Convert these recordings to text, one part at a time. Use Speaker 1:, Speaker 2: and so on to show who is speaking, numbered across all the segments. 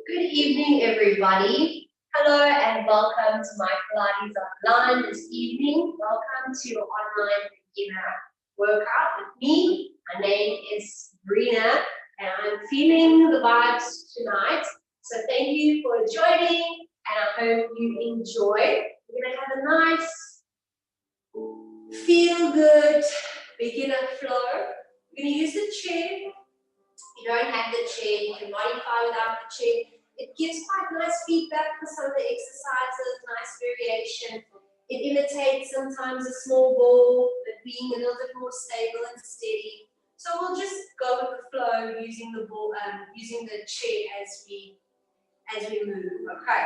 Speaker 1: Good evening, everybody. Hello and welcome to my Pilates online this evening. Welcome to your online beginner workout with me. My name is Sabrina and I'm feeling the vibes tonight. So thank you for joining and I hope you enjoy. We're going to have a nice, feel good beginner flow. We're going to use the chair. If you don't have the chair, you can modify without the chair. It gives quite nice feedback for some of the exercises, nice variation. It imitates sometimes a small ball, but being a little bit more stable and steady. So we'll just go with the flow using the ball, using the chair as we move. Okay.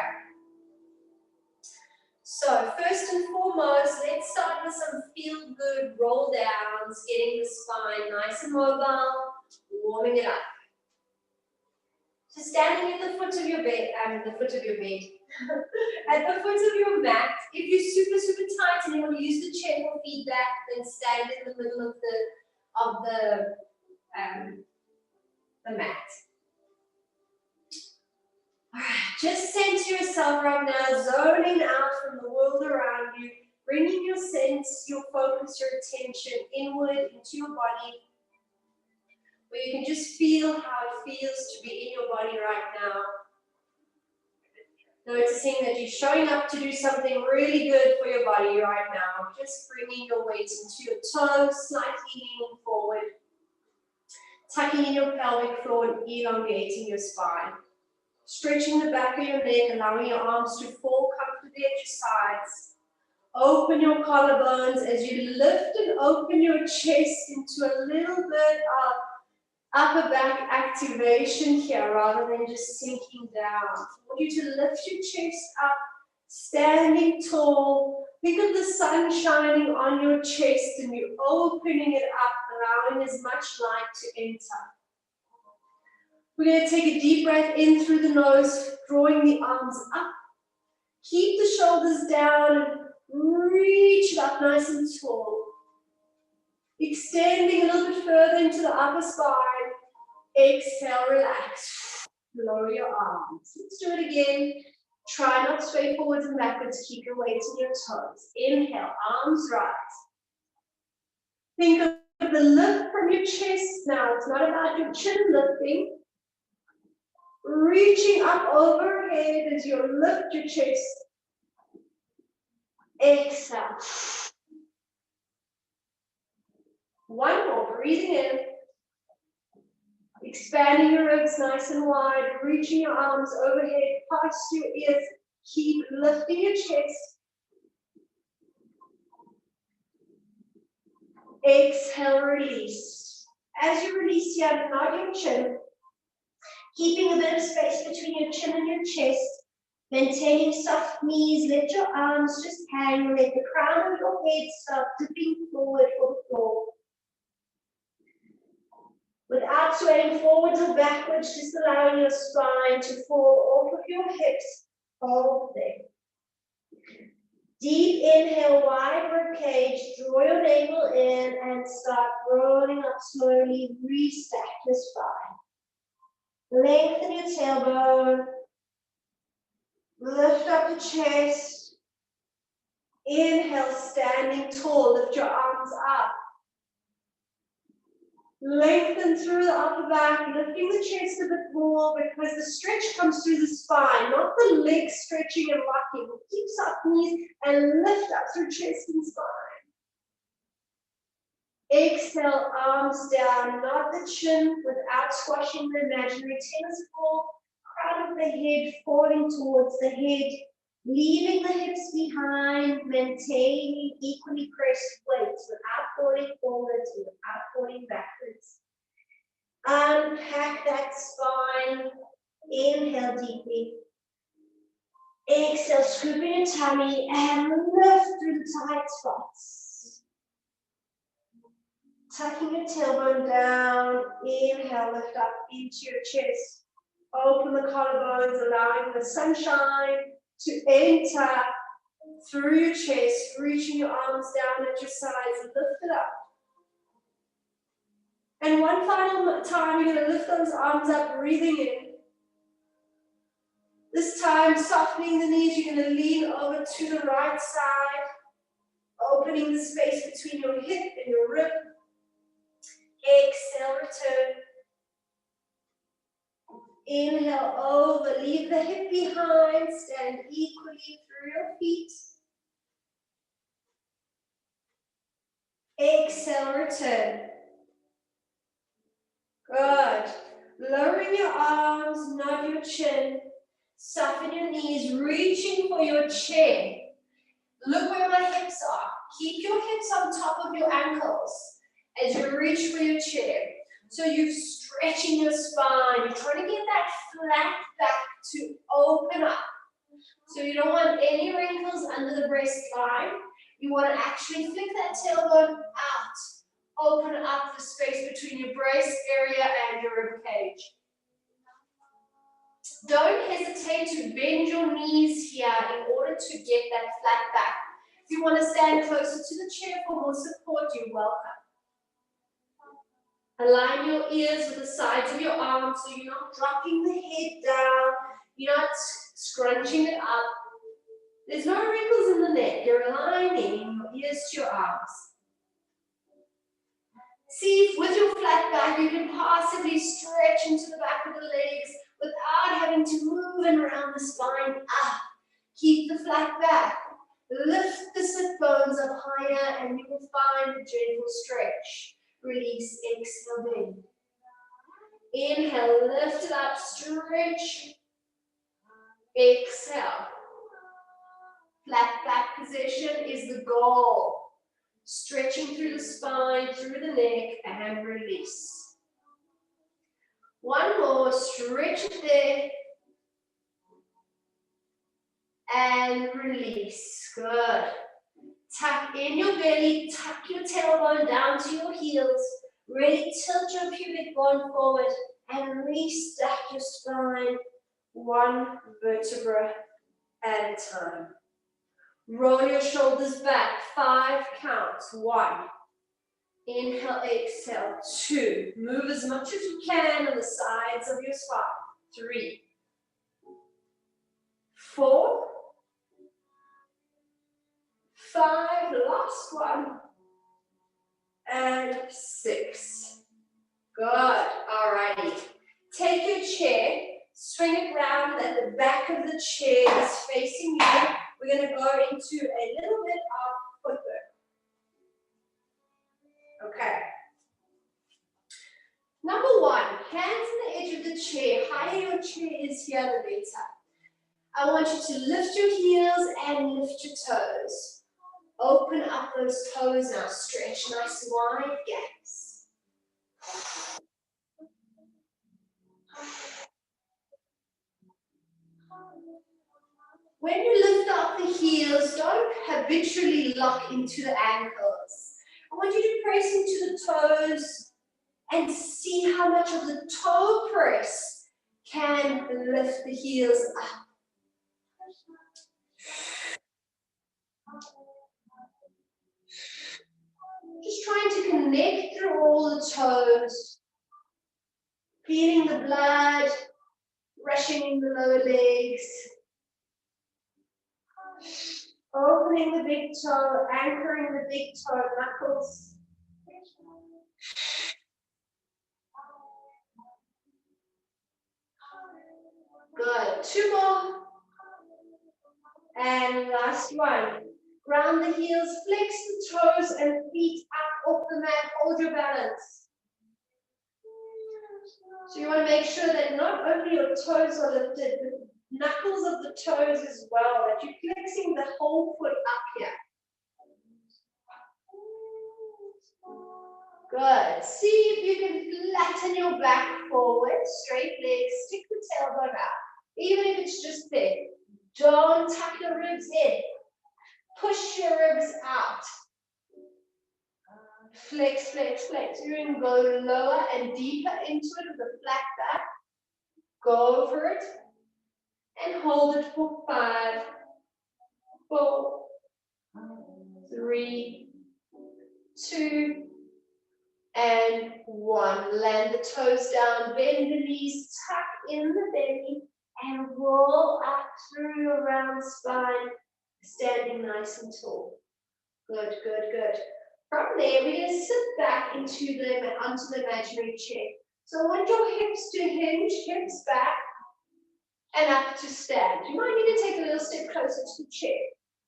Speaker 1: So first and foremost, let's start with some feel good roll downs, getting the spine nice and mobile, warming it up. So standing at the foot of your bed, at the foot of your mat. If you're super tight and you want to use the chair for feedback, then stand in the middle of the mat. Alright, just center yourself right now, zoning out from the world around you, bringing your sense, your focus, your attention inward into your body, where you can just feel how it feels to be in your body right now. Noticing that you're showing up to do something really good for your body right now. Just bringing your weight into your toes, slightly leaning forward. Tucking in your pelvic floor and elongating your spine. Stretching the back of your neck, allowing your arms to fall comfortably at your sides. Open your collarbones as you lift and open your chest into a little bit of upper back activation here rather than just sinking down. I want you to lift your chest up, standing tall. Think of the sun shining on your chest and you opening it up, allowing as much light to enter. We're going to take a deep breath in through the nose, drawing the arms up. Keep the shoulders down and reach it up nice and tall. Extending a little bit further into the upper spine. Exhale, relax. Lower your arms. Let's do it again. Try not to sway forwards and backwards. Keep your weight in your toes. Inhale, arms rise. Think of the lift from your chest now. It's not about your chin lifting. Reaching up overhead as you lift your chest. Exhale. One more, breathing in. Expanding your ribs nice and wide, reaching your arms overhead, past your ears. Keep lifting your chest. Exhale, release. As you release here, nod your chin. Keeping a bit of space between your chin and your chest. Maintaining soft knees, let your arms just hang. Let the crown of your head start dipping forward for the floor. Without swaying forwards or backwards, just allowing your spine to fall off of your hips. Hold there. Deep inhale, wide rib cage. Draw your navel in and start rolling up slowly. Restack your spine. Lengthen your tailbone. Lift up the chest. Inhale, standing tall. Lift your arms up. Lengthen through the upper back, lifting the chest a bit more because the stretch comes through the spine, not the legs stretching and rocking. Keep soft knees and lift up through chest and spine. Exhale, arms down, nod the chin without squashing the imaginary tennis ball. Crown of the head falling towards the head, leaving the hips behind, maintaining equally pressed weights without falling forwards and without falling backwards. Unpack that spine. Inhale deeply. Exhale, scooping your tummy and lift through the tight spots. Tucking your tailbone down. Inhale, lift up into your chest. Open the collarbones, allowing the sunshine to enter through your chest, reaching your arms down at your sides, lift it up. And one final time, you're going to lift those arms up, breathing in. This time, softening the knees, you're going to lean over to the right side, opening the space between your hip and your rib. Exhale, return. Inhale over, leave the hip behind, stand equally through your feet. Exhale, return. Good. Lowering your arms, nod your chin, soften your knees, reaching for your chair. Look where my hips are. Keep your hips on top of your ankles as you reach for your chair. So you're stretching your spine. You're trying to get that flat back to open up. So you don't want any wrinkles under the breast line. You want to actually flick that tailbone out. Open up the space between your breast area and your rib cage. Don't hesitate to bend your knees here in order to get that flat back. If you want to stand closer to the chair for more support, you're welcome. Align your ears with the sides of your arms so you're not dropping the head down, you're not scrunching it up. There's no wrinkles in the neck. You're aligning your ears to your arms. See if with your flat back you can possibly stretch into the back of the legs without having to move and around the spine up. Keep the flat back. Lift the sit bones up higher and you will find a gentle stretch. Release, exhale, bend. Inhale, lift it up, stretch. Exhale. Flat back position is the goal. Stretching through the spine, through the neck, and release. One more, stretch it there. And release. Good. Tuck in your belly, tuck your tailbone down to your heels. Really tilt your pubic bone forward and restack your spine one vertebra at a time. Roll your shoulders back, 5 counts. 1. Inhale, exhale. 2. Move as much as you can on the sides of your spine. 3. 4, 5, last one, and 6. Good, alrighty. Take your chair, swing it round that the back of the chair is facing you. We're going to go into a little bit of footwork. Okay. Number 1, hands on the edge of the chair. Higher your chair is here, the better. I want you to lift your heels and lift your toes. Open up those toes now. Stretch nice wide gaps. When you lift up the heels, don't habitually lock into the ankles. I want you to press into the toes and see how much of the toe press can lift the heels up. Just trying to connect through all the toes, feeling the blood rushing in the lower legs. Opening the big toe, anchoring the big toe, knuckles. Good. 2 more. And last one. Ground the heels, flex the toes and feet up off the mat. Hold your balance. So you want to make sure that not only your toes are lifted, the knuckles of the toes as well, that you're flexing the whole foot up here. Good. See if you can flatten your back forward, straight legs, stick the tailbone out. Even if it's just big. Don't tuck your ribs in. Push your ribs out. Flex, flex, flex. You're going to go lower and deeper into it with a flat back. Go for it. And hold it for 5, 4, 3, 2, and 1. Land the toes down, bend the knees, tuck in the belly, and roll up through your round spine, standing nice and tall. Good, good, good. From there, we're going to sit back onto the imaginary chair. So I want your hips to hinge, hips back, and up to stand. You might need to take a little step closer to the chair.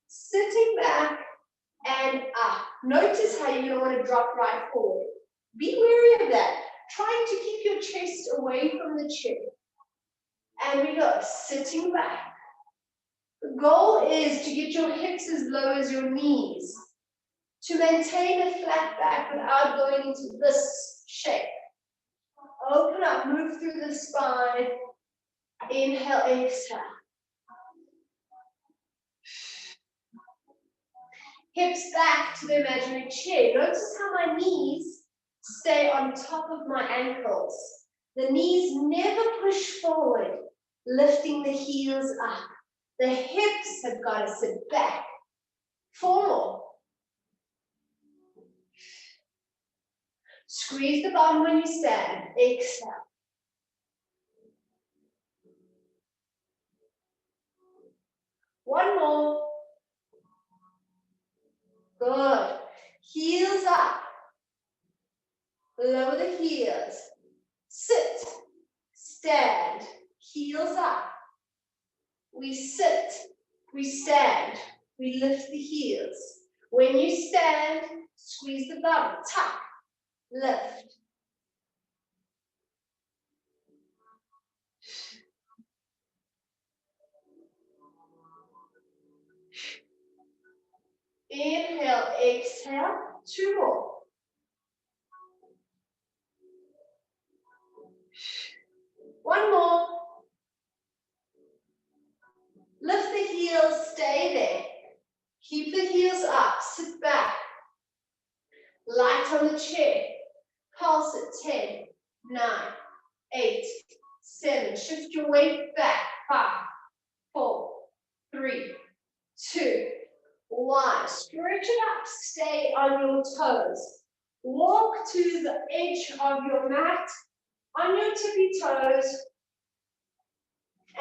Speaker 1: Sitting back and up. Notice how you don't want to drop right forward. Be wary of that. Trying to keep your chest away from the chair. And we go, sitting back. The goal is to get your hips as low as your knees. To maintain a flat back without going into this shape. Open up, move through the spine. Inhale, exhale. Hips back to the imaginary chair. Notice how my knees stay on top of my ankles. The knees never push forward, lifting the heels up. The hips have got to sit back. 4 more. Squeeze the bum when you stand. Exhale. One more. Good. Heels up. Lower the heels. Sit. Stand. Heels up. We sit. We stand. We lift the heels. When you stand, squeeze the bum. Tuck. Lift. Inhale, exhale. 2 more. One more. Lift the heels, stay there. Keep the heels up, sit back. Light on the chair. Pulse at 10, 9, 8, 7. Shift your weight back. 5, 4, 3, 2, 1. Stretch it up. Stay on your toes. Walk to the edge of your mat on your tippy toes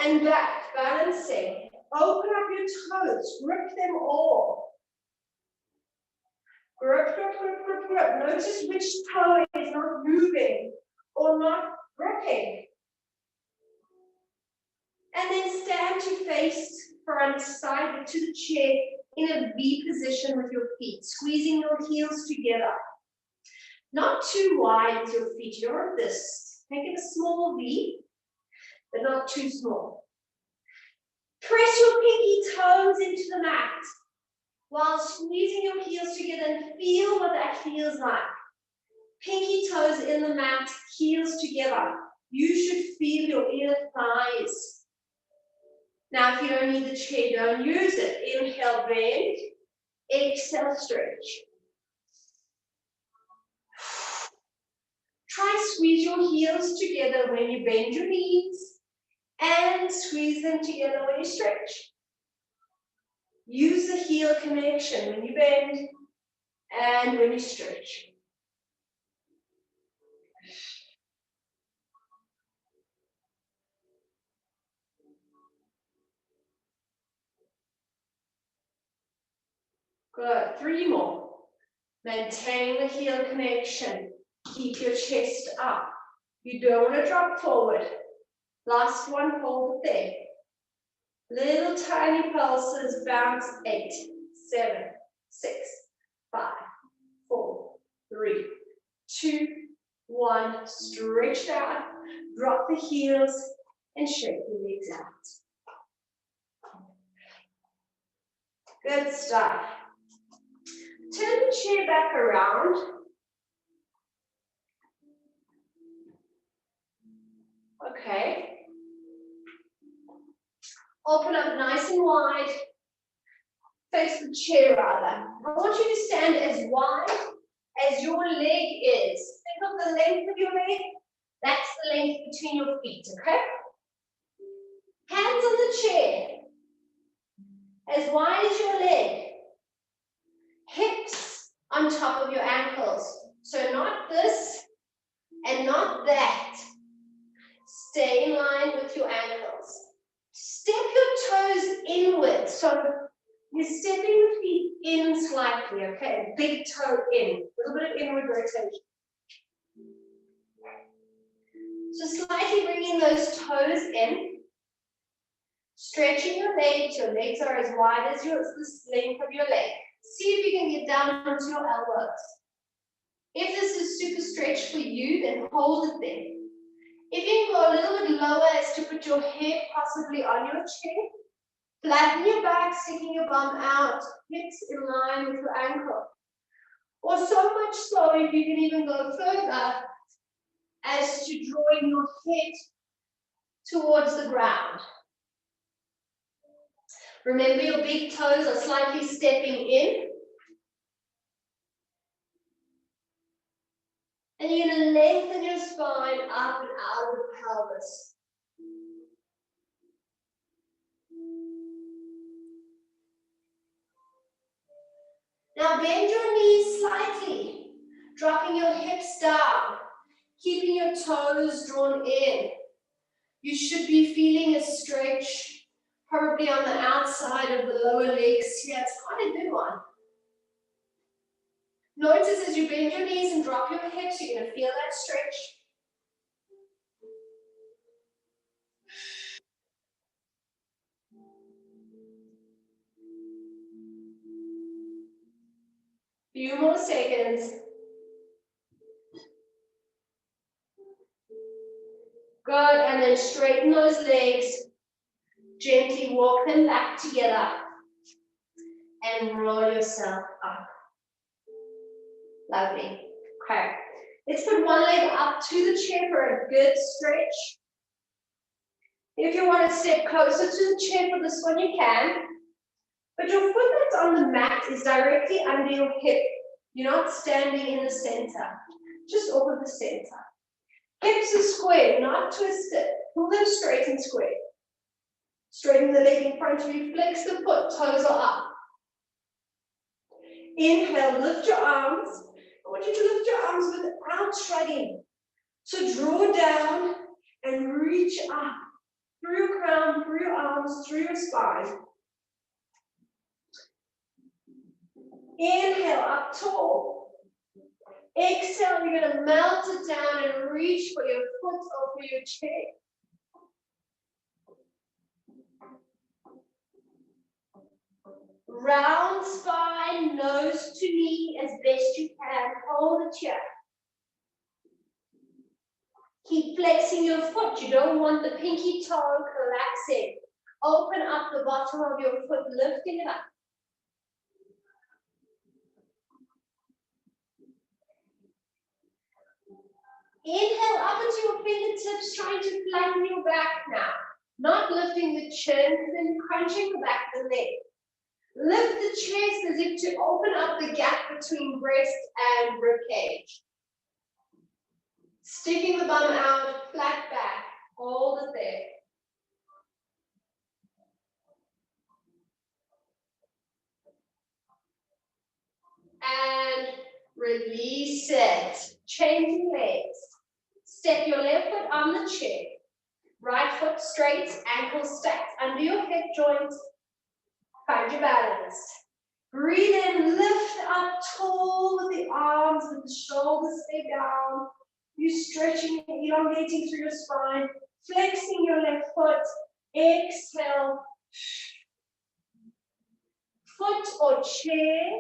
Speaker 1: and back, balancing. Open up your toes, grip them all. Grip, grip, grip, grip, grip. Notice which toe is not moving or not gripping. And then stand to face front side to the chair in a V position with your feet, squeezing your heels together. Not too wide with your feet. You don't want this. Make it a small V, but not too small. Press your pinky toes into the mat while squeezing your heels together and feel what that feels like. Pinky toes in the mat, heels together. You should feel your inner thighs. Now, if you don't need the chair, don't use it. Inhale, bend. Exhale, stretch. Try squeeze your heels together when you bend your knees and squeeze them together when you stretch. Use the heel connection when you bend and when you stretch. Good. 3 more. Maintain the heel connection. Keep your chest up. You don't want to drop forward. Last one, hold it there. Little tiny pulses, bounce. 8, 7, 6, 5, 4, 3, 2, 1. Stretch out. Drop the heels and shake the legs out. Good stuff. Turn the chair back around. Okay. Open up nice and wide. Face the chair rather. I want you to stand as wide as your leg is. Think of the length of your leg. That's the length between your feet, okay? Hands on the chair. As wide as your leg. Hips on top of your ankles. So not this and not that. Stay in line with your ankles. Step your toes inward. So you're stepping the feet in slightly, okay? Big toe in. A little bit of inward rotation. So slightly bringing those toes in. Stretching your legs. Your legs are as wide as the length of your leg. See if you can get down onto your elbows. If this is super stretched for you, then hold it there. If you can go a little bit lower as to put your head possibly on your chair, flatten your back, sticking your bum out, hips in line with your ankle. Or so much so, if you can even go further, as to drawing your head towards the ground. Remember, your big toes are slightly stepping in. And you're going to lengthen your spine up and out of the pelvis. Now bend your knees slightly, dropping your hips down, keeping your toes drawn in. You should be feeling a stretch, probably on the outside of the lower legs here. It's quite a good one. Notice as you bend your knees and drop your hips, you're going to feel that stretch. Few more seconds. Good, and then straighten those legs. Gently walk them back together. And roll yourself up. Lovely. Okay. Let's put one leg up to the chair for a good stretch. If you want to step closer to the chair for this one, you can. But your foot that's on the mat is directly under your hip. You're not standing in the center. Just over the center. Hips are square, not twisted. Pull them straight and square. Straighten the leg in front of you. Flex the foot. Toes are up. Inhale, lift your arms. I want you to lift your arms without shrugging. So draw down and reach up through your crown, through your arms, through your spine. Inhale, up tall. Exhale, you're going to melt it down and reach for your foot or for your chair. Round spine, nose to knee as best you can. Hold it here. Keep flexing your foot. You don't want the pinky toe collapsing. Open up the bottom of your foot, lifting it up. Inhale up into your fingertips, trying to flatten your back now. Not lifting the chin, then crunching the back of the neck. Lift the chest as if to open up the gap between breast and ribcage. Sticking the bum out, flat back. Hold it there. And release it. Changing legs. Step your left foot on the chair. Right foot straight, ankle stacked under your hip joint. Find your balance. Breathe in, lift up tall with the arms, with the shoulders stay down. You're stretching and elongating through your spine. Flexing your left foot. Exhale. Foot or chair,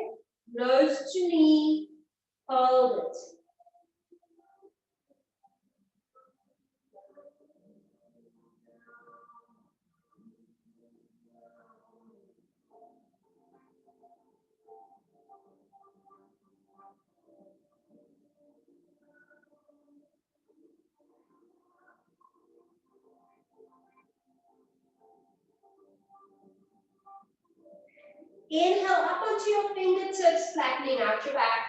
Speaker 1: nose to knee. Hold it. Inhale up onto your fingertips, flattening out your back.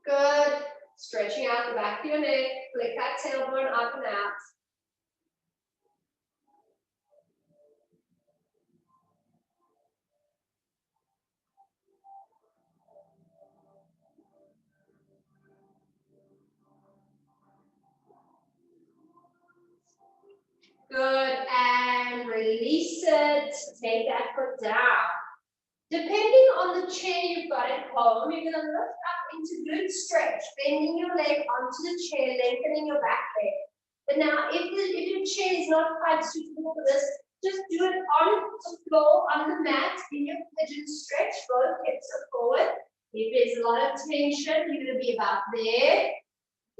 Speaker 1: Good. Stretching out the back of your neck. Flick that tailbone up and out. Good. And release it. Take that foot down. Depending on the chair you've got at home, you're going to lift up into good stretch, bending your leg onto the chair, lengthening your back leg. But now, if your chair is not quite suitable for this, just do it on the floor, on the mat, in your pigeon stretch. Both hips are forward. If there's a lot of tension, you're going to be about there.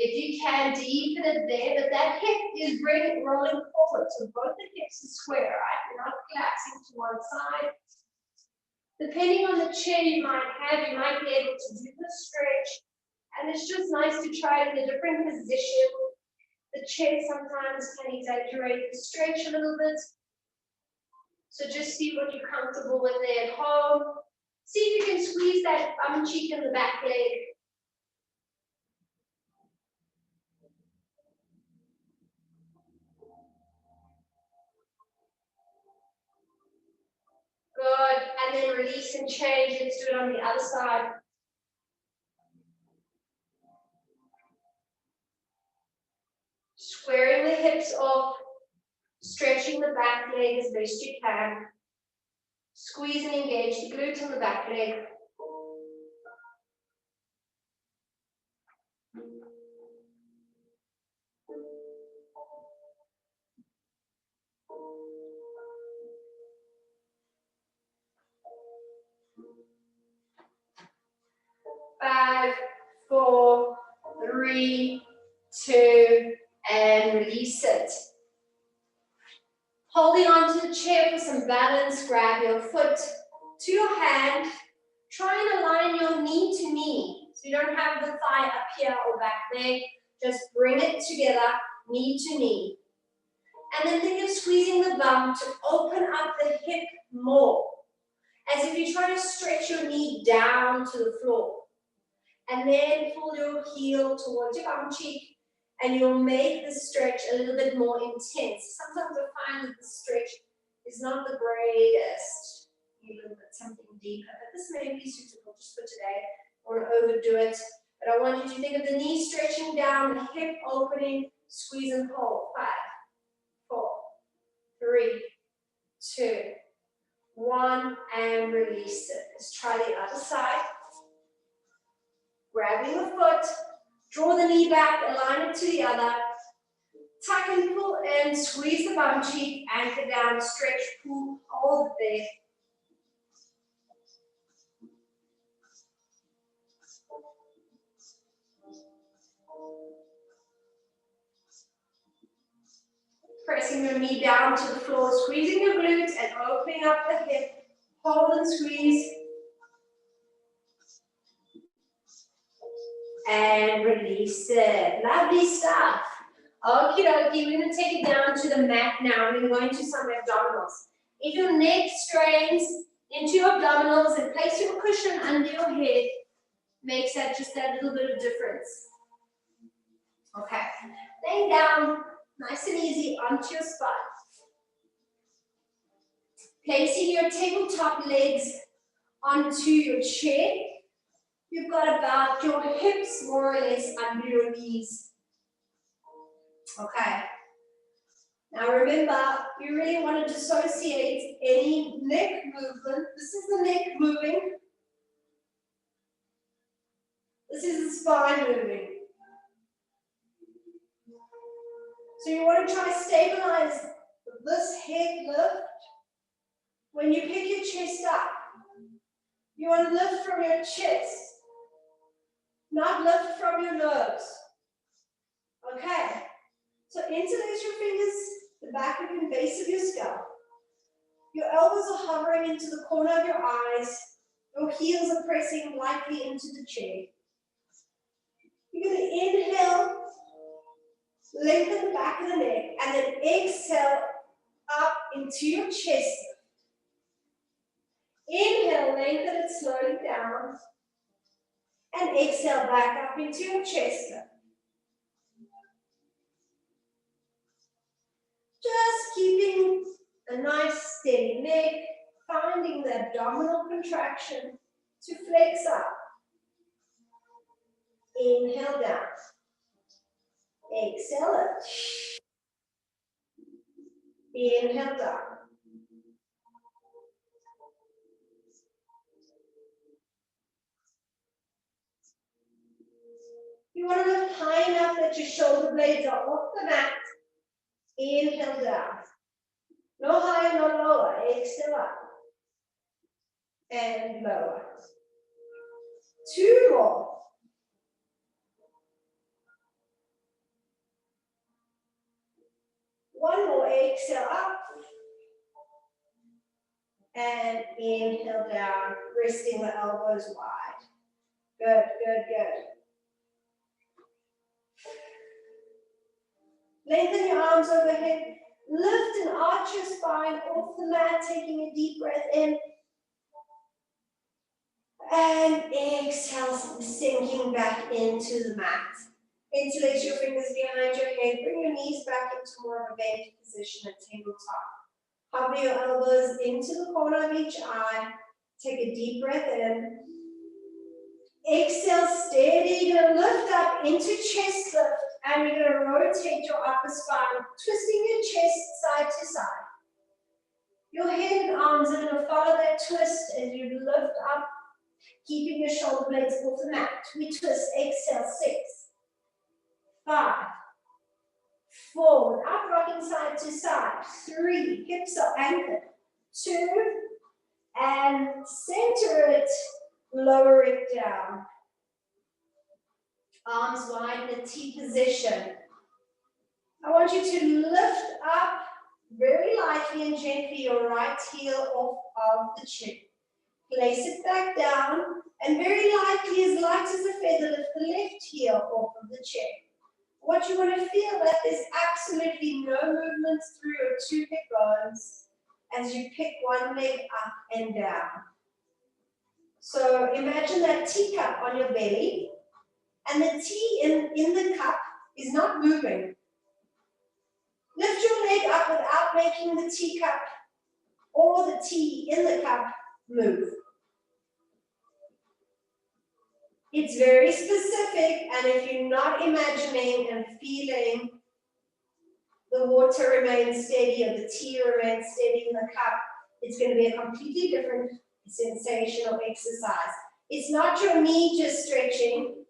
Speaker 1: If you can, deepen it there, but that hip is rolling forward, so both the hips are square, right? You're not collapsing to one side. Depending on the chair you might have, you might be able to do the stretch, and it's just nice to try it in a different position. The chair sometimes can exaggerate the stretch a little bit, so just see what you're comfortable with there at home. See if you can squeeze that bum cheek in the back leg. Good, and then release and change. Let's do it on the other side. Squaring the hips off, stretching the back leg as best you can. Squeeze and engage the glutes on the back leg. Five, four, three, two, and release it. Holding onto the chair for some balance, grab your foot to your hand. Try and align your knee to knee. So you don't have the thigh up here or back there. Just bring it together, knee to knee. And then think of squeezing the bum to open up the hip more. As if you're trying to stretch your knee down to the floor. And then pull your heel towards your bum cheek, and you'll make the stretch a little bit more intense. Sometimes I find that the stretch is not the greatest. You look at something deeper, but this may be suitable just for today. I want to overdo it, but I want you to think of the knee stretching down, the hip opening, squeeze and hold. 5, 4, 3, 2, 1, and release it. Let's try the other side. Grabbing the foot, draw the knee back, align it to the other. Tuck and pull in, squeeze the bum cheek, anchor down, stretch, pull, hold there. Pressing your knee down to the floor, squeezing your glutes and opening up the hip. Hold and squeeze. And release it. Lovely stuff. Okie dokie, we're going to take it down to the mat now. We're going to go into some abdominals. If your neck strains into your abdominals and place your cushion under your head, makes that just that little bit of difference. Okay, laying down nice and easy onto your spine. Placing your tabletop legs onto your chair. You've got about your hips more or less under your knees. Okay. Now remember, you really want to dissociate any neck movement. This is the neck moving. This is the spine moving. So you want to try to stabilize this head lift. When you pick your chest up, you want to lift from your chest, not lift from your nose. Okay. So interlace your fingers, the back of your base of your skull. Your elbows are hovering into the corner of your eyes. Your heels are pressing lightly into the chair. You're going to inhale, lengthen the back of the neck, and then exhale up into your chest. Inhale, lengthen it slowly down, and exhale back up into your chest. Just keeping a nice steady neck, finding the abdominal contraction to flex up. Inhale down. Exhale it. Inhale down. You want to lift high enough that your shoulder blades are off the mat. Inhale down. No higher, no lower. Exhale up. And lower. 2 more. One more. Exhale up. And inhale down, resting the elbows wide. Good, good, good. Lengthen your arms overhead. Lift and arch your spine off the mat, taking a deep breath in. And exhale, sinking back into the mat. Interlace your fingers behind your head. Bring your knees back into more of a bent position at tabletop. Hover your elbows into the corner of each eye. Take a deep breath in. Exhale, steady. You're going to lift up into chest lift. And you're going to rotate your upper spine, twisting your chest side to side. Your head and arms are going to follow that twist as you lift up, keeping your shoulder blades off the mat. We twist, exhale, 6, 5, 4, without rocking side to side, 3, hips are anchored, 2, and center it, lower it down. Arms wide in a T position. I want you to lift up very lightly and gently your right heel off of the chin. Place it back down and very lightly, as light as a feather, lift the left heel off of the chair. What you want to feel that there's absolutely no movement through your 2 hip bones as you pick one leg up and down. So imagine that teacup on your belly. And the tea in the cup is not moving. Lift your leg up without making the teacup or the tea in the cup move. It's very specific, and if you're not imagining and feeling the water remains steady or the tea remains steady in the cup, it's going to be a completely different sensation of exercise. It's not your knee just stretching,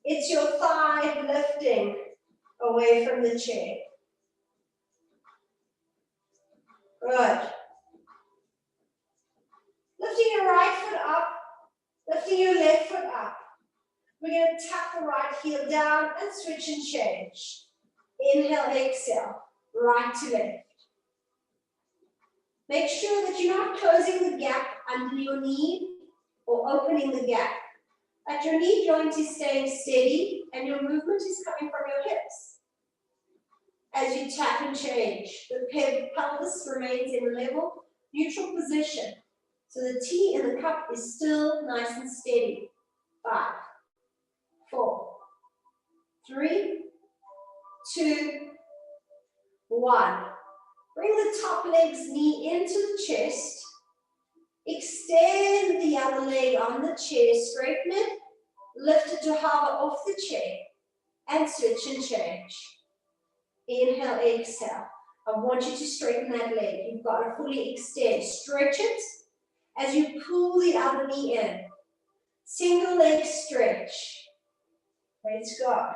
Speaker 1: it's your thigh lifting away from the chair. Good. Lifting your right foot up, lifting your left foot up. We're going to tap the right heel down and switch and change. Inhale, exhale, right to left. Make sure that you're not closing the gap under your knee or opening the gap. That your knee joint is staying steady and your movement is coming from your hips. As you tap and change, the pelvis remains in a level, neutral position. So the tea in the cup is still nice and steady. 5, 4, 3, 2, 1. Bring the top leg's knee into the chest. Extend the other leg on the chair, straighten it, lift it to hover off the chair, and switch and change. Inhale, exhale. I want you to straighten that leg. You've got to fully extend. Stretch it as you pull the other knee in. Single leg stretch. Let's go.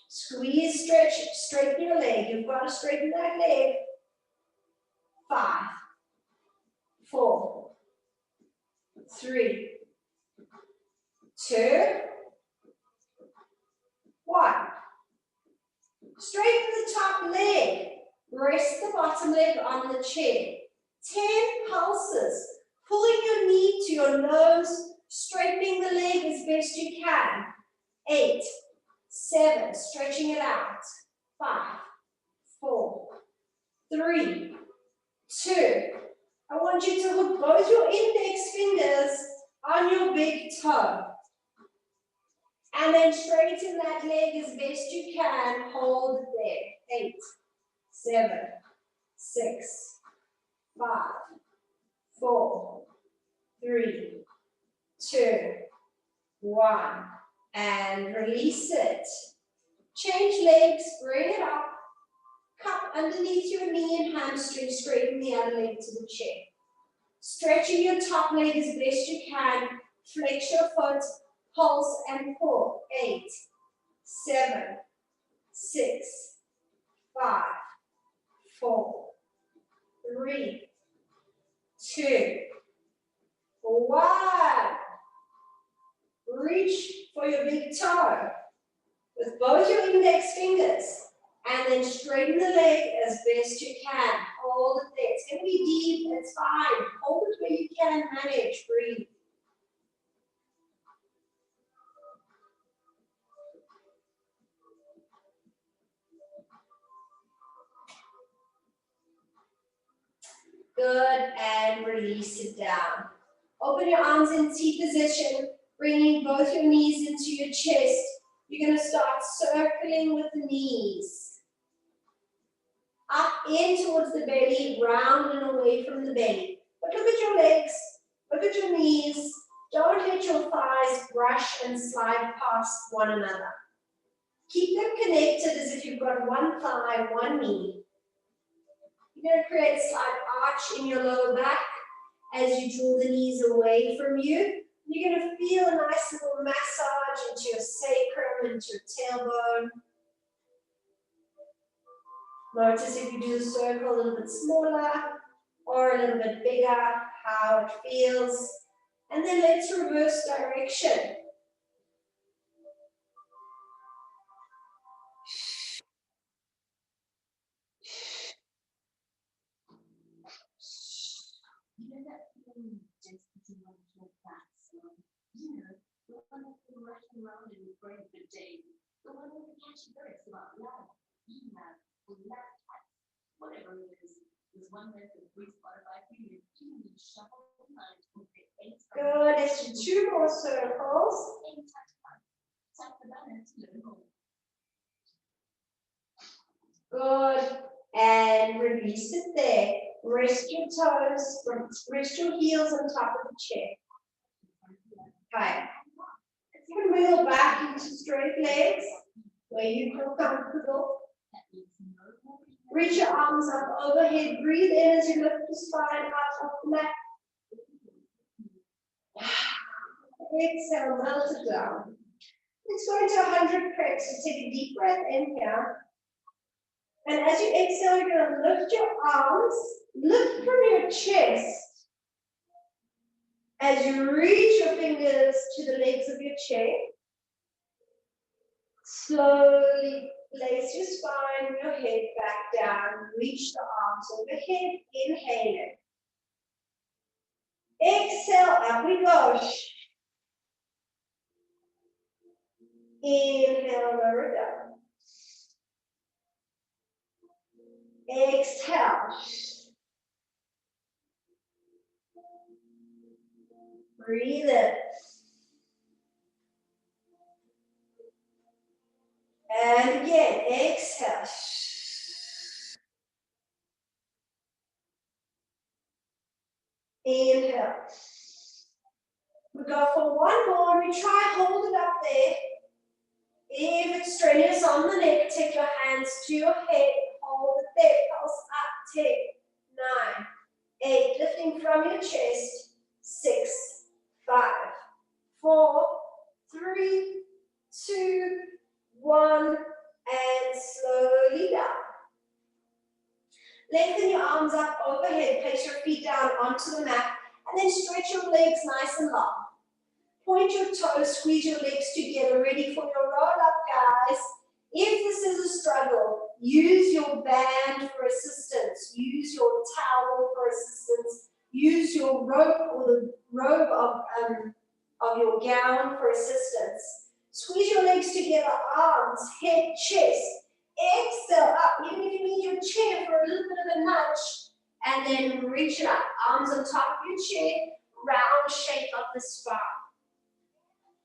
Speaker 1: Squeeze, stretch, straighten your leg. You've got to straighten that leg. 5, 4, 3, 2, 1. Straighten the top leg. Rest the bottom leg on the chair. 10 pulses. Pulling your knee to your nose, straightening the leg as best you can. 8, 7, stretching it out. 5, 4, 3, 2. I want you to hook both your index fingers on your big toe. And then straighten that leg as best you can. Hold it there. 8, 7, 6, 5, 4, 3, 2, 1. And release it. Change legs, bring it up. Cup underneath your knee and hamstring, straighten the other leg to the chair. Stretching your top leg as best you can. Flex your foot, pulse and pull. 8, 7, 6, 5, 4, 3, 2, 1. Reach for your big toe with both your index fingers and then straighten the leg as best you can. Hold it there. It's going to be deep, it's fine. Hold it where you can manage. Breathe. Good, and release it down. Open your arms in T position, bringing both your knees into your chest. You're going to start circling with the knees. Up in towards the belly, round and away from the belly. But look at your legs, look at your knees. Don't let your thighs brush and slide past one another. Keep them connected as if you've got one thigh, one knee. You're going to create a slight arch in your lower back as you draw the knees away from you. You're going to feel a nice little massage into your sacrum, into your tailbone. Notice if you do the circle a little bit smaller or a little bit bigger, how it feels. And then let's reverse direction.
Speaker 2: You know that feeling just as you want to that song? You know, the one that's been rushing around in your brain for days. The one with the catchy lyrics about love, email, or love text, whatever it is. There's one that's a free Spotify for you. You need to shuffle the mind and pick any song.
Speaker 1: Good, let's do 2 more circles.
Speaker 2: Any touch point. Tap the button to learn more.
Speaker 1: Good, and release it there. Rest your toes, rest your heels on top of the chair. Okay. You can wiggle back into straight legs where you feel comfortable. Reach your arms up overhead. Breathe in as you lift the spine up off the mat. Exhale, melt it down. Let's go into 100 preps. So take a deep breath in here. And as you exhale, you're going to lift your arms, lift from your chest. As you reach your fingers to the legs of your chair, slowly place your spine and your head back down. Reach the arms overhead. Inhale it. Exhale, up we go. Inhale, lower down. Exhale. Breathe in. And again, exhale. Inhale. We go for one more. We try hold it up there. If it's strenuous on the neck, take your hands to your head. Hold it there. Pulse up. 10, 9, 8. Lifting from your chest. 6, 5, 4, 3, 2, 1. And slowly down. Lengthen your arms up overhead. Place your feet down onto the mat. And then stretch your legs nice and long. Point your toes, squeeze your legs together, ready for your roll up, guys. If this is a struggle, use your band for assistance. Use your towel for assistance. Use your rope or the robe of your gown for assistance. Squeeze your legs together, arms, head, chest. Exhale up, even if you need your chair for a little bit of a nudge. And then reach it up, arms on top of your chair, round shape of the spine.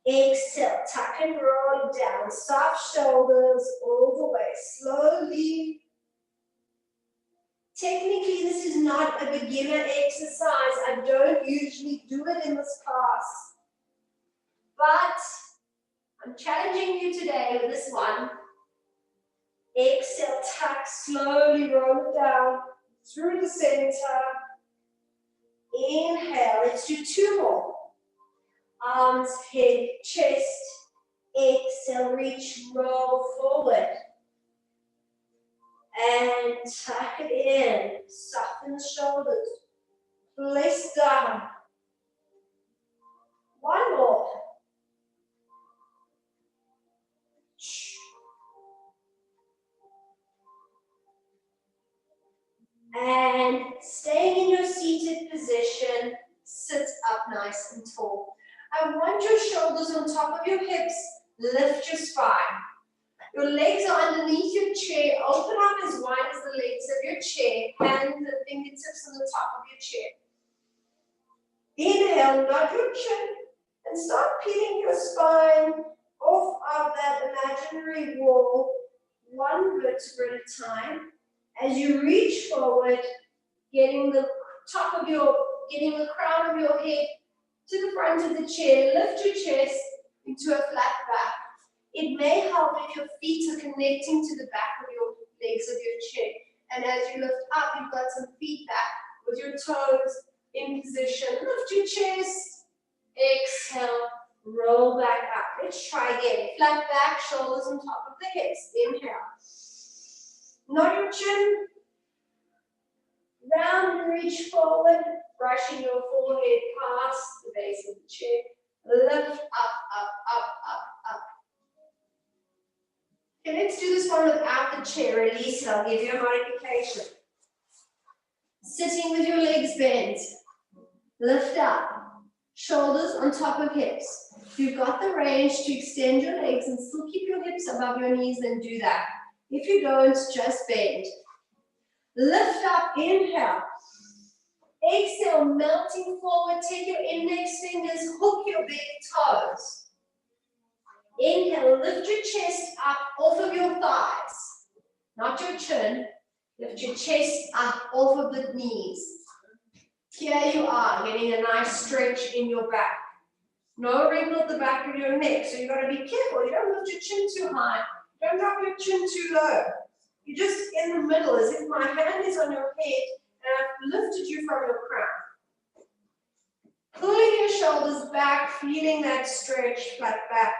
Speaker 1: Exhale, tuck and roll down, soft shoulders all the way, slowly. Technically, this is not a beginner exercise. I don't usually do it in this class. But I'm challenging you today with this one. Exhale, tuck, slowly roll it down through the center. Inhale, let's do 2 more. Arms, head, chest. Exhale, reach, roll forward. And tuck it in. Soften the shoulders. Place down. 1 more. And staying in your seated position, sit up nice and tall. I want your shoulders on top of your hips. Lift your spine. Your legs are underneath your chair. Open up as wide as the legs of your chair. Hands and fingertips on the top of your chair. Inhale, nod your chin. And start peeling your spine off of that imaginary wall. 1 vertebra at a time. As you reach forward, getting the crown of your head to the front of the chair, lift your chest into a flat back. It may help if your feet are connecting to the back of your legs of your chair. And as you lift up, you've got some feedback with your toes in position. Lift your chest, exhale, roll back up. Let's try again. Flat back, shoulders on top of the hips. Inhale. Nod your chin. Round and reach forward, brushing your forehead past the base of the chair. Lift up, up, up, up, up. Okay, let's do this one without the chair. Release it. I'll give you a modification. Sitting with your legs bent. Lift up. Shoulders on top of hips. If you've got the range to extend your legs and still keep your hips above your knees, then do that. If you don't, just bend. Lift up, inhale. Exhale, melting forward. Take your index fingers, hook your big toes. Inhale, lift your chest up off of your thighs. Not your chin. Lift your chest up off of the knees. Here you are, getting a nice stretch in your back. No wrinkle at the back of your neck, so you've got to be careful. You don't lift your chin too high. Don't drop your chin too low. You're just in the middle, as if my hand is on your head and I've lifted you from your crown. Pulling your shoulders back, feeling that stretch, flat back.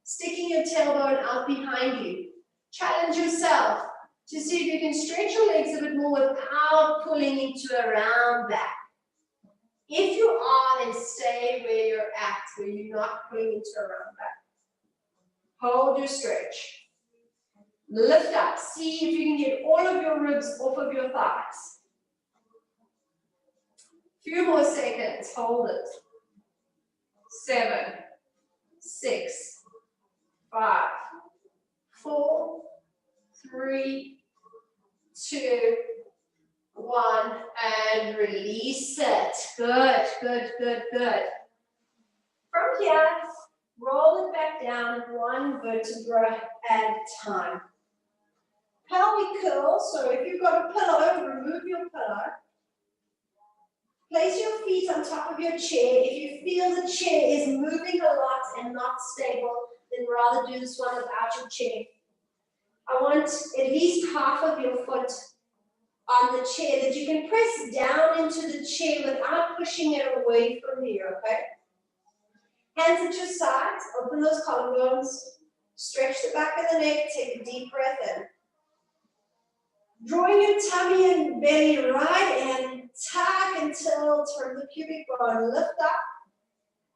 Speaker 1: Sticking your tailbone out behind you. Challenge yourself to see if you can stretch your legs a bit more without pulling into a round back. If you are, then stay where you're at, where you're not pulling into a round back. Hold your stretch. Lift up. See if you can get all of your ribs off of your thighs. Few more seconds. Hold it. 7, 6, 5, 4, 3, 2, 1, and release it. Good, good, good, good. From here, roll it back down one vertebra at a time. Pelvic curl, so if you've got a pillow, remove your pillow. Place your feet on top of your chair. If you feel the chair is moving a lot and not stable, then rather do this one without your chair. I want at least half of your foot on the chair that you can press down into the chair without pushing it away from you, okay? Hands at your sides, open those collarbones, stretch the back of the neck, take a deep breath in. Drawing your tummy and belly right in, tuck and tilt from the pubic bone, lift up,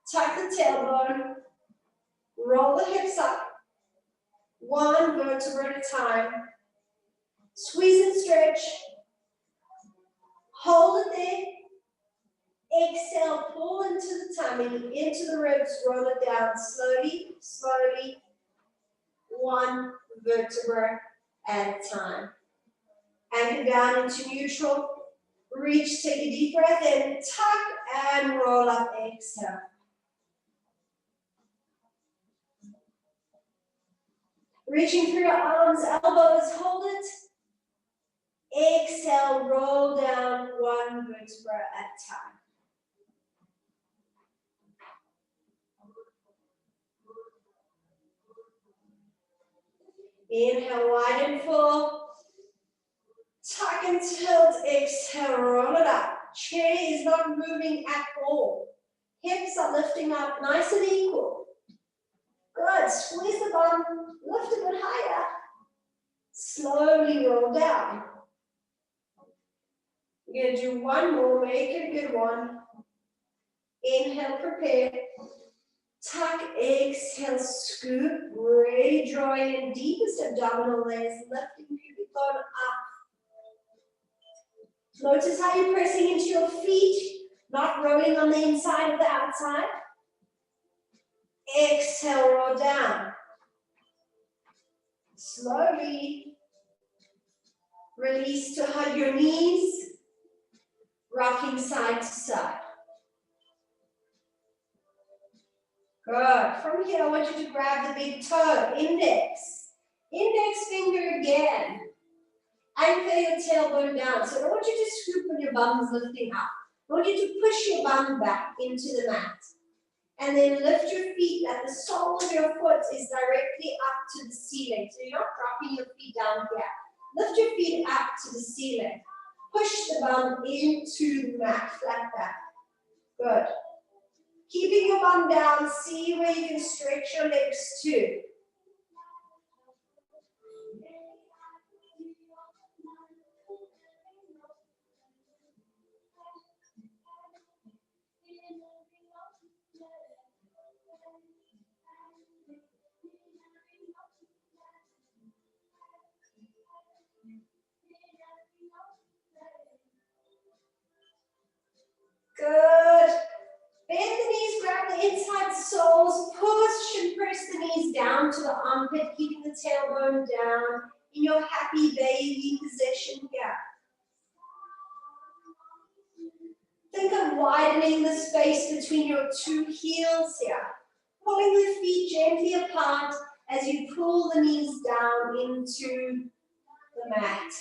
Speaker 1: tuck the tailbone, roll the hips up, one vertebra at a time, squeeze and stretch, hold it there, exhale, pull into the tummy, into the ribs, roll it down slowly, slowly, one vertebra at a time. Anchor down into neutral, reach, take a deep breath in, tuck and roll up, exhale. Reaching through your arms, elbows, hold it. Exhale, roll down one vertebra at a time. Inhale, wide and full. Tuck and tilt, exhale, roll it up. Chair is not moving at all. Hips are lifting up nice and equal. Good, squeeze the bum, lift a bit higher. Slowly roll down. We're going to do one more, make it a good one. Inhale, prepare. Tuck, exhale, scoop. Really drawing in deepest abdominal layers, lifting pubic bone up. Notice how you're pressing into your feet, not rolling on the inside or the outside. Exhale, roll down. Slowly release to hug your knees, rocking side to side. Good. From here, I want you to grab the big toe, index. Index finger again. Anchor your tailbone down. So I don't want you to scoop when your bum is lifting up. I want you to push your bum back into the mat. And then lift your feet that the sole of your foot is directly up to the ceiling. So you're not dropping your feet down here. Lift your feet up to the ceiling. Push the bum into the mat, flat back. Good. Keeping your bum down, see where you can stretch your legs too. Good. Bend the knees, grab the inside soles, push and press the knees down to the armpit, keeping the tailbone down in your happy baby position here. Think of widening the space between your two heels here. Pulling the feet gently apart as you pull the knees down into the mat.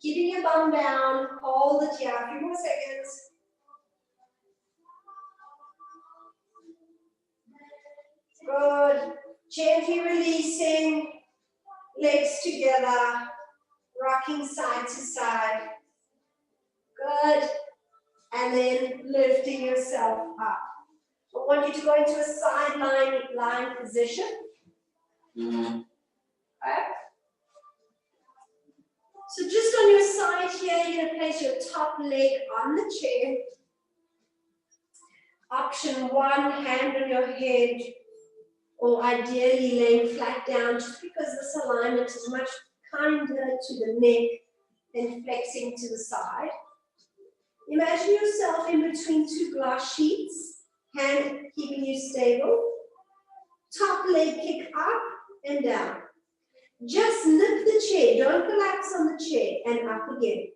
Speaker 1: Keeping your bum down, hold it here, a few more seconds. Good. Gently releasing, legs together, rocking side to side. Good. And then lifting yourself up. I want you to go into a sideline position. Okay. So just on your side here, you're going to place your top leg on the chair. Option 1, hand on your head, or ideally laying flat down, just because this alignment is much kinder to the neck than flexing to the side. Imagine yourself in between 2 glass sheets, hand keeping you stable. Top leg kick up and down. Just lift the chair, don't collapse on the chair, and up again.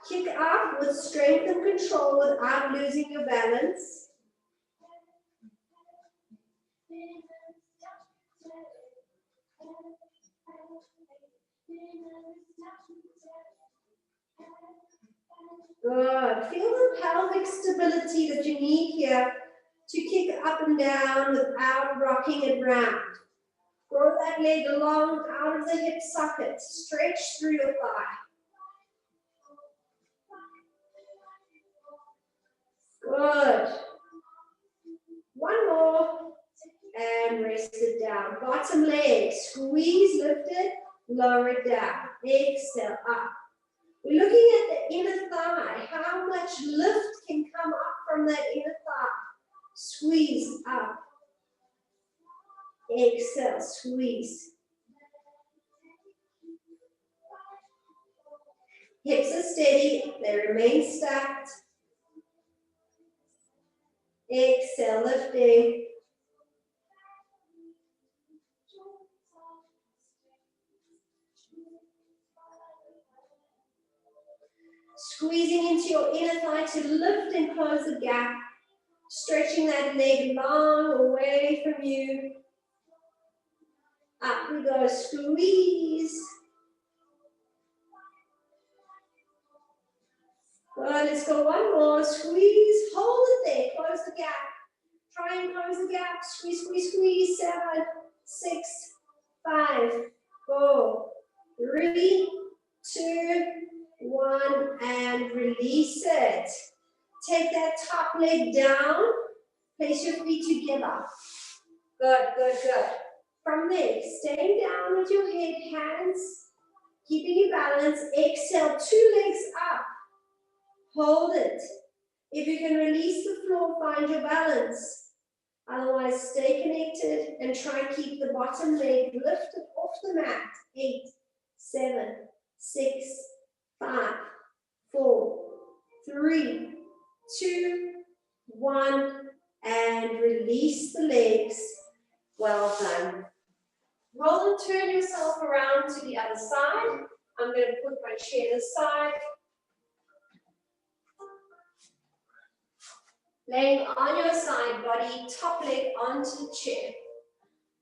Speaker 1: Kick up with strength and control without losing your balance. Good. Feel the pelvic stability that you need here to kick up and down without rocking it round. Grow that leg long out of the hip socket. Stretch through your thigh. Good. One more. And rest it down. Bottom leg. Squeeze, lift it, lower it down. Exhale, up. We're looking at the inner thigh. How much lift can come up from that inner thigh? Squeeze up. Exhale, squeeze. Hips are steady, they remain stacked. Exhale, lifting. Squeezing into your inner thigh to lift and close the gap. Stretching that leg long away from you. Up we go, squeeze. Good, let's go one more. Squeeze, hold it there, close the gap. Try and close the gap. Squeeze, squeeze, squeeze. 7, 6, 5, 4, 3, 2, 1, and release it. Take that top leg down. Place your feet together. Good, good, good. From there, staying down with your head, hands, keeping your balance. Exhale, 2 legs up. Hold it. If you can release the floor, find your balance. Otherwise, stay connected and try and keep the bottom leg lifted off the mat. 8, 7, 6, 5, 4, 3, 2, 1, and release the legs. Well done. Roll and turn yourself around to the other side. I'm going to put my chair this side. Laying on your side body, top leg onto the chair.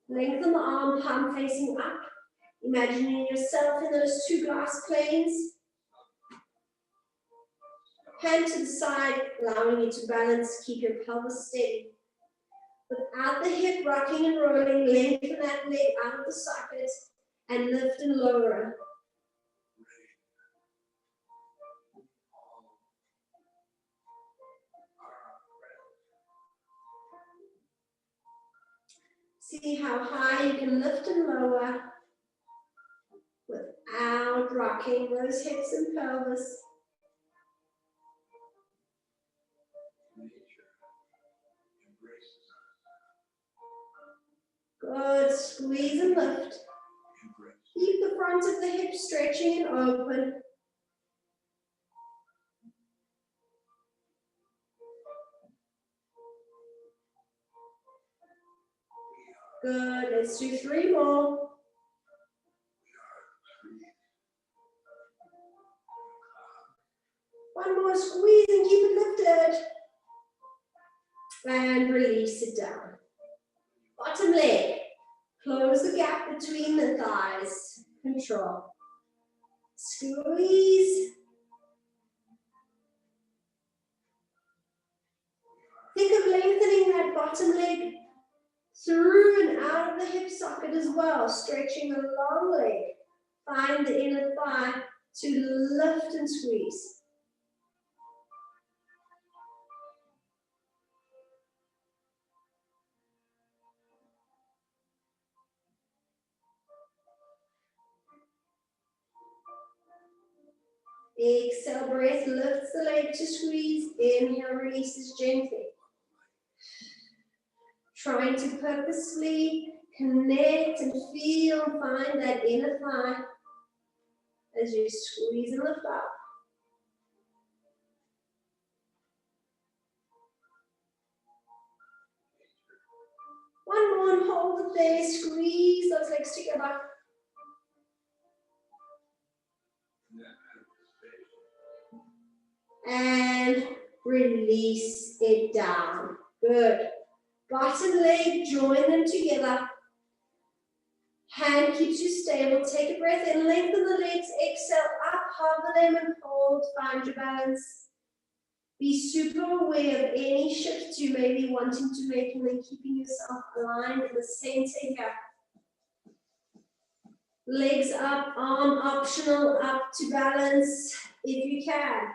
Speaker 1: Lengthen the arm, palm facing up. Imagining yourself in those 2 glass planes. Hand to the side, allowing you to balance, keep your pelvis steady. Without the hip rocking and rolling, lengthen that leg out of the socket and lift and lower. See how high you can lift and lower without rocking those hips and pelvis. Good, squeeze and lift. Keep the front of the hip stretching and open. Good, let's do 3 more. One more, squeeze and keep it lifted. And release it down. Bottom leg. Close the gap between the thighs. Control. Squeeze. Think of lengthening that bottom leg Through and out of the hip socket as well, stretching the long leg. Find the inner thigh to lift and squeeze. Exhale, breath lifts the leg to squeeze. Inhale, releases gently. Trying to purposely connect and feel, find that inner thigh as you squeeze and lift up. One more and hold it there, squeeze those legs together. And release it down. Good. Bottom leg, join them together. Hand keeps you stable. Take a breath in, lengthen the legs, exhale up, hover them and hold, find your balance. Be super aware of any shifts you may be wanting to make and then keeping yourself aligned in the center here. Legs up, arm optional, up to balance if you can.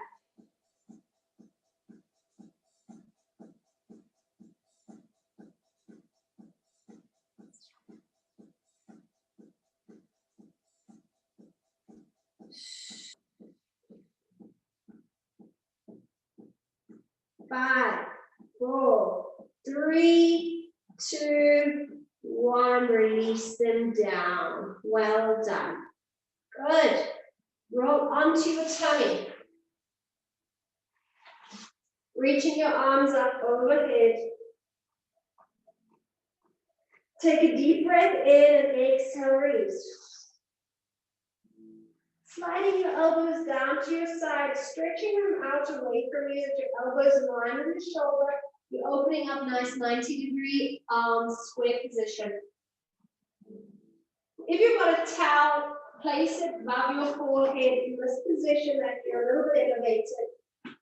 Speaker 1: Five, four, three, two, one. Release them down. Well done. Good. Roll onto your tummy. Reaching your arms up overhead. Take a deep breath in and exhale, release. Sliding your elbows down to your side, stretching them out away from you as your elbows align with your shoulder. You're opening up nice 90-degree square position. If you've got a towel, place it above your forehead in this position that you're a little bit elevated.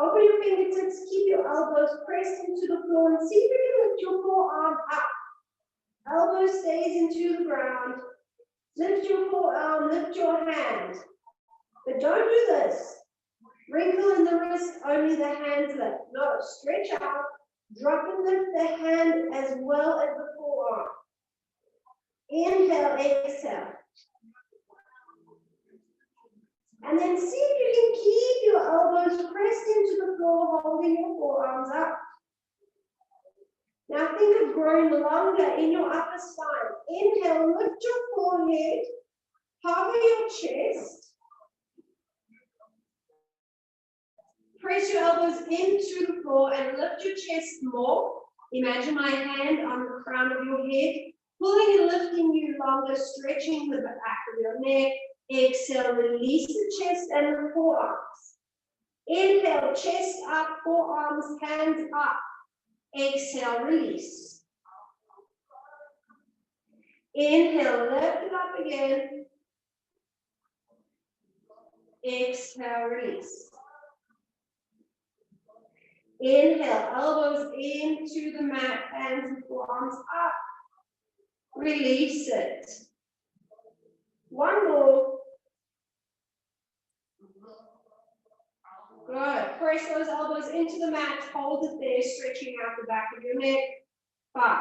Speaker 1: Open your fingertips, keep your elbows pressed into the floor and see if you can lift your forearm up. Elbow stays into the ground. Lift your forearm, lift your hand. But don't do this. Wrinkle in the wrist, only the hands lift. No, stretch out, drop and lift the hand as well as the forearm. Inhale, exhale. And then see if you can keep your elbows pressed into the floor, holding your forearms up. Now think of growing longer in your upper spine. Inhale, lift your forehead, hover your chest. Press your elbows into the floor and lift your chest more. Imagine my hand on the crown of your head, pulling and lifting you longer, stretching the back of your neck. Exhale, release the chest and the forearms. Inhale, chest up, forearms, hands up. Exhale, release. Inhale, lift it up again. Exhale, release. Inhale, elbows into the mat, hands and forearms up. Release it. One more. Good. Press those elbows into the mat, hold it there, stretching out the back of your neck. 5,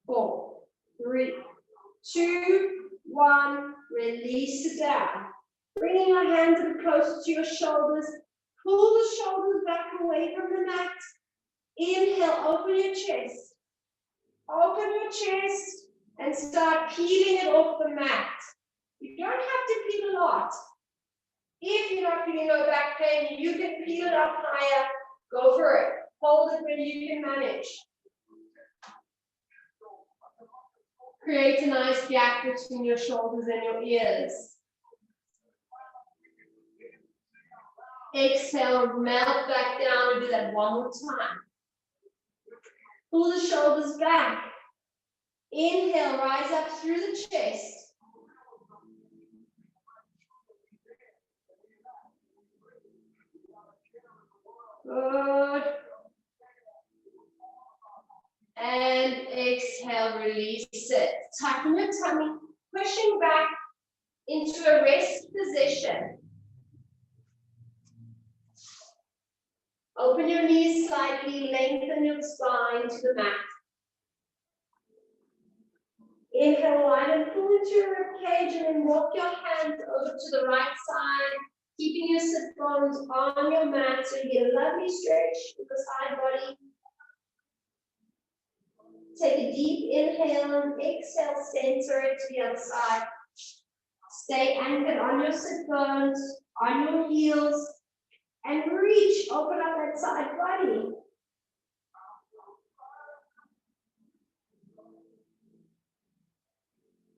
Speaker 1: 4, 3, 2, 1. Release it down. Bringing your hands a bit closer to your shoulders. Pull the shoulders back away from the mat. Inhale, open your chest. Open your chest and start peeling it off the mat. You don't have to peel a lot. If you're not feeling no back pain, you can peel it up higher. Go for it. Hold it where you can manage. Create a nice gap between your shoulders and your ears. Exhale, melt back down and do that one more time. Pull the shoulders back. Inhale, rise up through the chest. Good. And exhale, release it. Tucking your tummy, pushing back into a rest position. Open your knees slightly, lengthen your spine to the mat. Inhale wide and pull into your rib cage, and then walk your hands over to the right side, keeping your sit bones on your mat so you get a lovely stretch with the side body. Take a deep inhale and exhale, center it to the other side. Stay anchored on your sit bones, on your heels, and reach, open up that side body.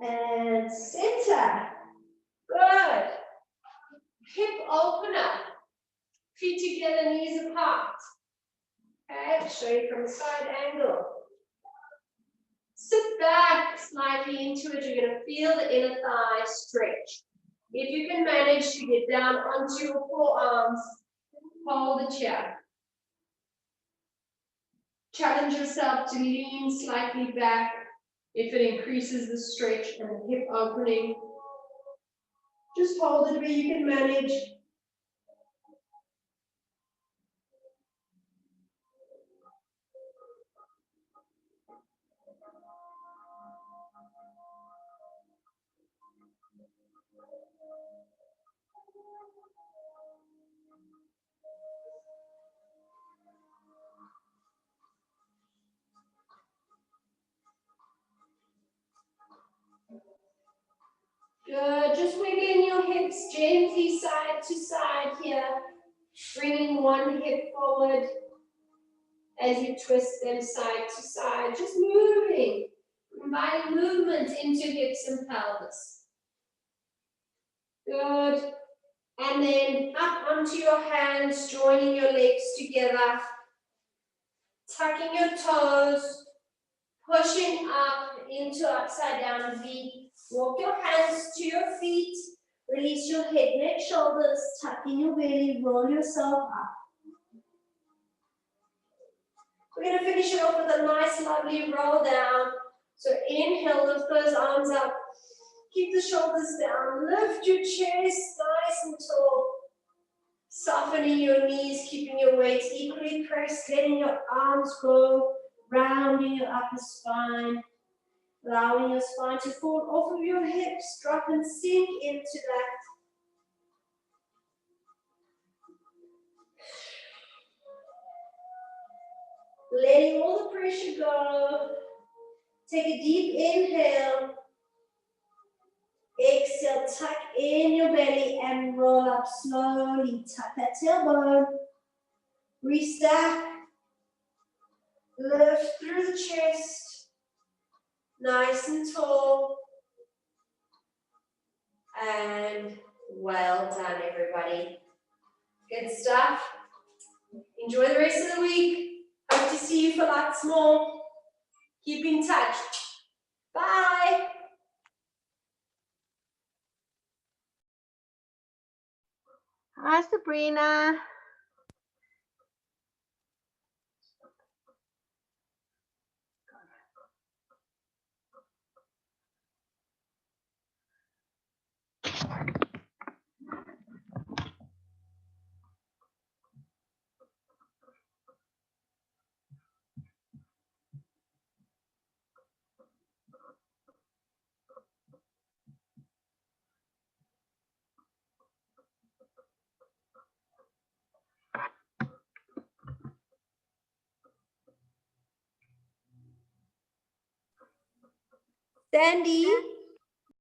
Speaker 1: And center. Good. Hip opener. Feet together, knees apart. Okay, show you from the side angle. Sit back slightly into it. You're going to feel the inner thigh stretch. If you can manage to get down onto your forearms, hold the chair. Challenge yourself to lean slightly back if it increases the stretch and the hip opening. Just hold it where you can manage. Good, just wiggling your hips gently side to side here. Bringing one hip forward as you twist them side to side. Just moving, combining movement into hips and pelvis. Good. And then up onto your hands, joining your legs together. Tucking your toes, pushing up into upside down V. Walk your hands to your feet. Release your head, neck, shoulders. Tuck in your belly. Roll yourself up. We're going to finish it off with a nice, lovely roll down. So inhale, lift those arms up. Keep the shoulders down. Lift your chest nice and tall. Softening your knees, keeping your weight equally pressed. Letting your arms go. Rounding your upper spine. Allowing your spine to fall off of your hips. Drop and sink into that. Letting all the pressure go. Take a deep inhale. Exhale, tuck in your belly and roll up slowly. Tuck that tailbone. Restack. Lift through the chest. Nice and tall. And well done, everybody. Good stuff. Enjoy the rest of the week. Hope to see you for lots more. Keep in touch. Bye.
Speaker 3: Hi, Sabrina.
Speaker 1: Sandy.